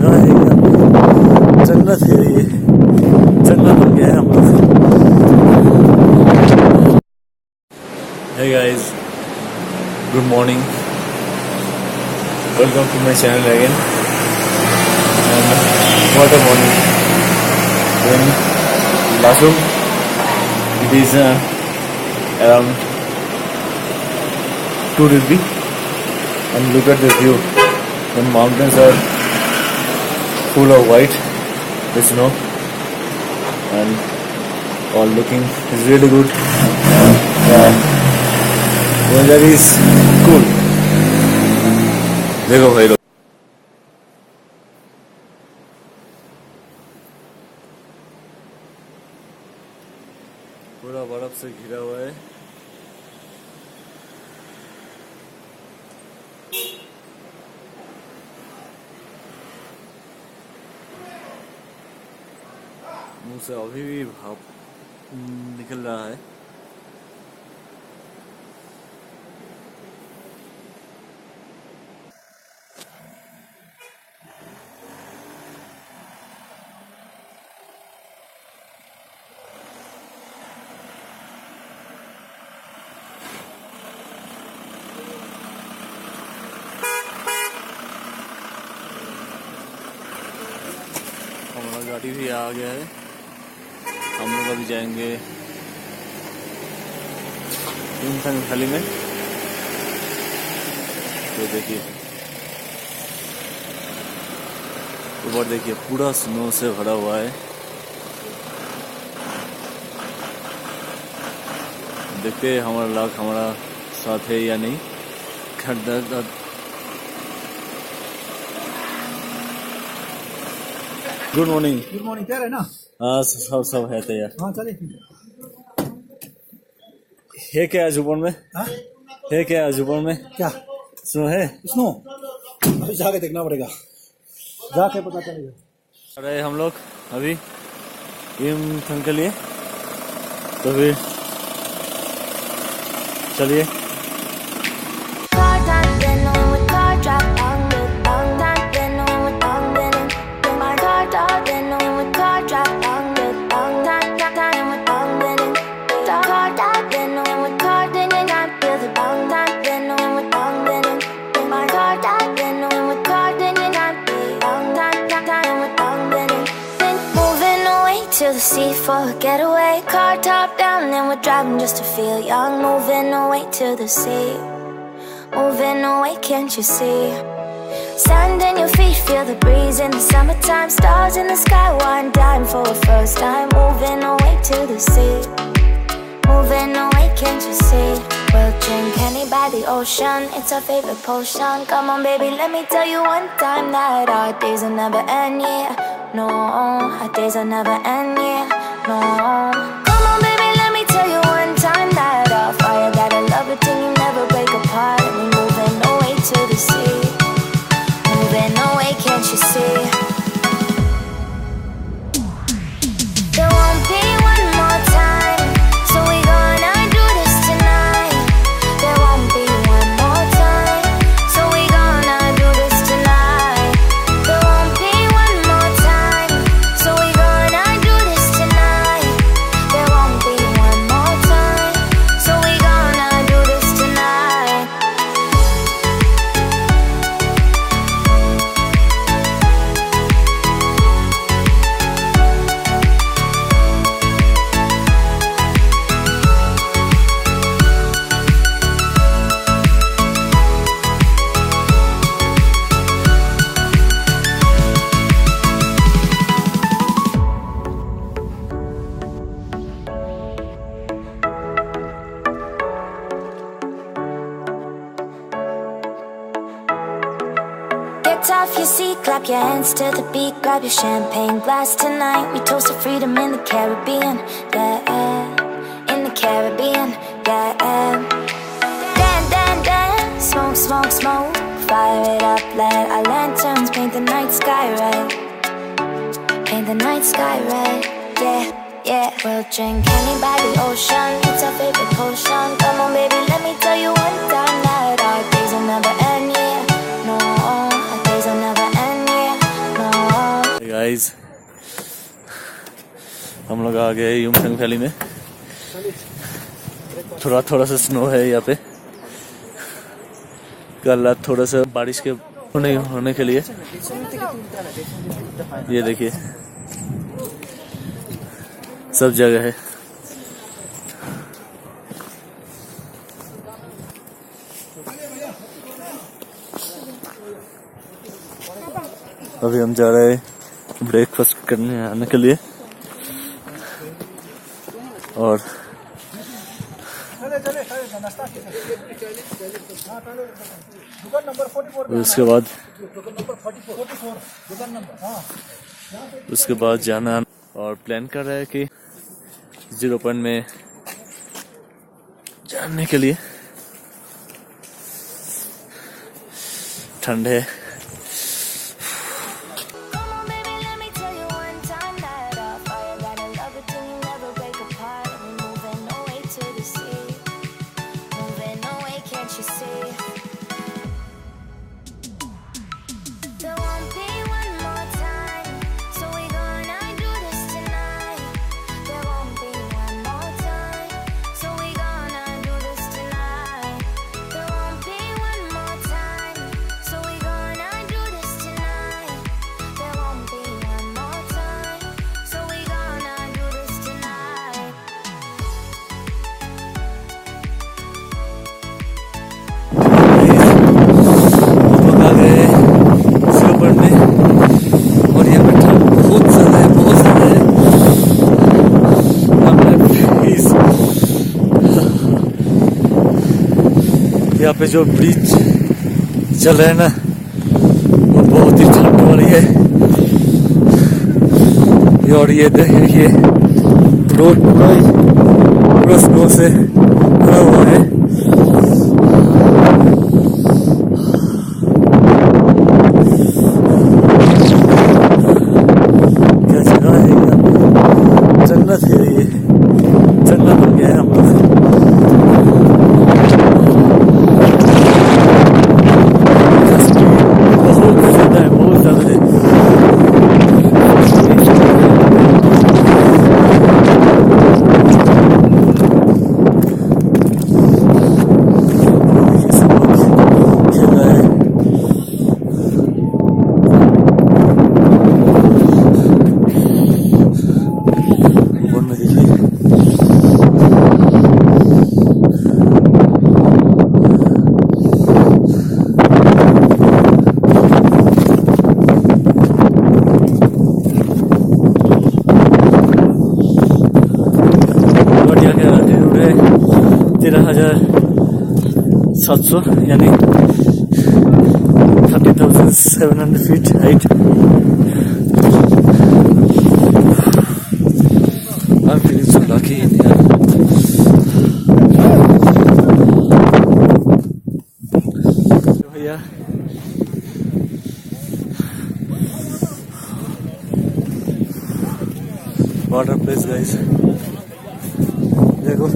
जगह है एकदम जन्नत है ये, जन्नत बन गया है हम लोग। Hey guys, good morning, welcome to my channel again. And what a morning in Lasum. It is around 2 degrees, and look at the view. The mountains are full of white, the snow, and all looking is really good. Weather is cool. देखो भाई लोग, पूरा बर्फ से घिरा हुआ है। मुंह से अभी भी भाप निकल रहा है। हमारा गाड़ी भी आ गया है। हम लोग अभी जाएंगे युमथांग वैली में। तो देखिए ऊपर देखिए पूरा स्नो से भरा हुआ है। देखते हैं हमारा लाख हमारा साथ है या नहीं। Good morning. गुड मॉर्निंग, तैयार है ना? हाँ सब है तैयार। हाँ चले। है क्या आज ऊपर में? हाँ? है क्या आज ऊपर में? क्या स्नो है? स्नो अभी जाके देखना पड़ेगा, जाके पता चलेगा। अरे हम लोग अभी युमथांग के लिए, तो फिर चलिए। To the sea for a getaway, car top down and we're driving just to feel young. Moving away to the sea, moving away, can't you see? Sand in your feet, feel the breeze in the summertime. Stars in the sky, one dime for a first time. Moving away to the sea, moving away, can't you see? We'll drink honey by the ocean, it's our favorite potion. Come on baby, let me tell you one time that our days will never end, yeah. No, our days will never end, yeah. No. Come on baby, let me tell you one time that our fire got a love it till you never break apart. And we're moving away to the sea, moving away, can't you see? There won't be one more time, so we're gonna do this tonight. There won't be one more time, so we're gonna do this tonight. There won't be one more time, so we're gonna do this tonight. There won't be one more time, so we're gonna do this tonight. Get off your seat, clap your hands to the beat. Grab your champagne glass tonight. We toast to freedom in the Caribbean, yeah. In the Caribbean, yeah. Dan, dan, dan, smoke, smoke, smoke. Fire it up, let our lanterns paint the night sky red. Paint the night sky red, yeah, yeah. We'll drink honey by the ocean, it's our favorite potion. Come on baby, let me tell you one time that our days will never end, yeah. No, our days will never end, yeah. No. Guys, हम लोग आ गए Yumthang valley में। थोड़ा सा snow है यहाँ पे। कल रात थोड़ा सा बारिश के होने के लिए ये देखिए सब जगह है। अभी हम जा रहे हैं ब्रेकफास्ट करने आने के लिए और उसके बाद जाना और प्लान कर रहे हैं कि 0 पॉइंट में जाने के लिए। ठंड है। यहाँ पे जो ब्रिज चल रहा है ना वो बहुत ही ठंड हो रही है। और ये देखिए रोड पूरा स्नो से भरा हुआ है। क्या जगह है यहाँ पे, जन्नत है ये, जन्नत बन गया है हम लोग। यानी 30,700 feet height. I'm feeling so lucky in here. भैया वाटर प्लेस गाइस, देखो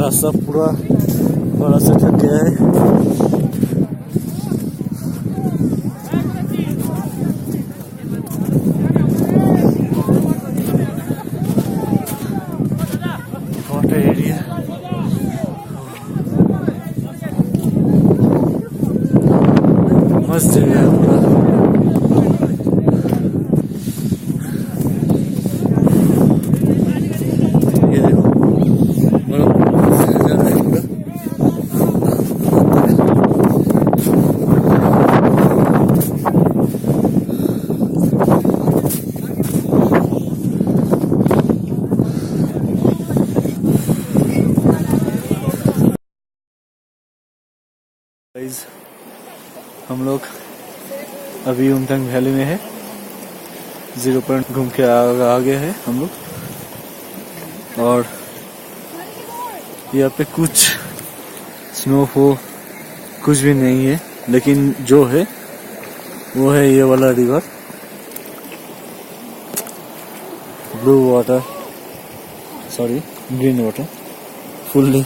रास्ता पूरा बड़ा से थक गया है। वाटर एरिया मस्त जगह है पूरा। ये देखो हम लोग अभी युमथांग वैली में है। 0 पॉइंट घूम के आगे है हम लोग और यहाँ पे कुछ स्नोफॉल कुछ भी नहीं है, लेकिन जो है वो है ये वाला river, blue water, sorry green water, fully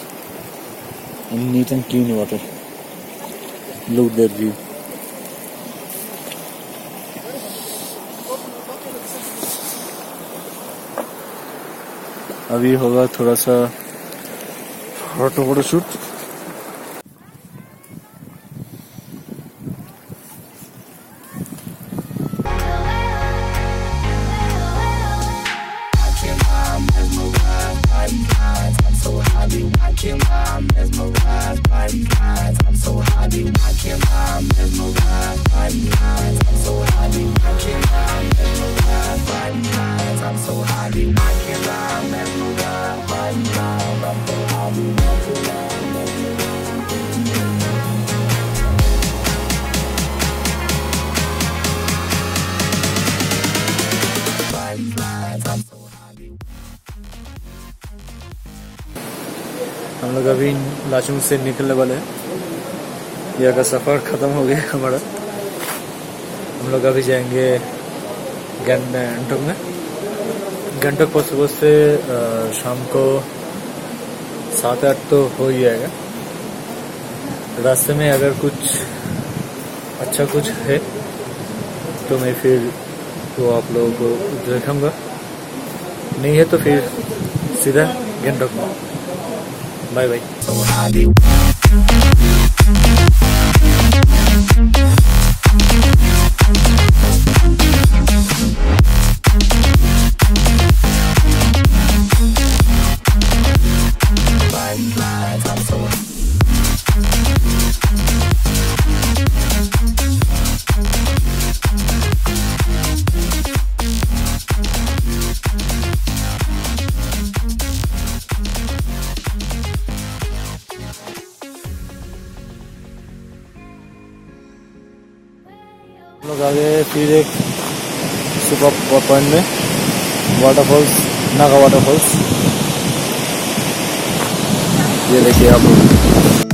neat and clean water. Look that view. अभी होगा थोड़ा सा फोटो शूट। हम लोग अभी लाचुंग से निकलने वाले हैं। यहाँ का सफ़र ख़त्म हो गया हमारा। हम लोग अभी जाएंगे गंटोक में। गंटोक पहुँचते पहुँचते शाम को 7-8 तो हो ही जाएगा। रास्ते में अगर कुछ अच्छा कुछ है तो मैं फिर वो आप लोगों को दिखाऊंगा, नहीं है तो फिर सीधा गंटोक में। Bye bye. हम लोग आगे फिर एक सुपर पॉइंट में वाटरफॉल्स, नागा वाटरफॉल्स, ये देखिए आप लोग।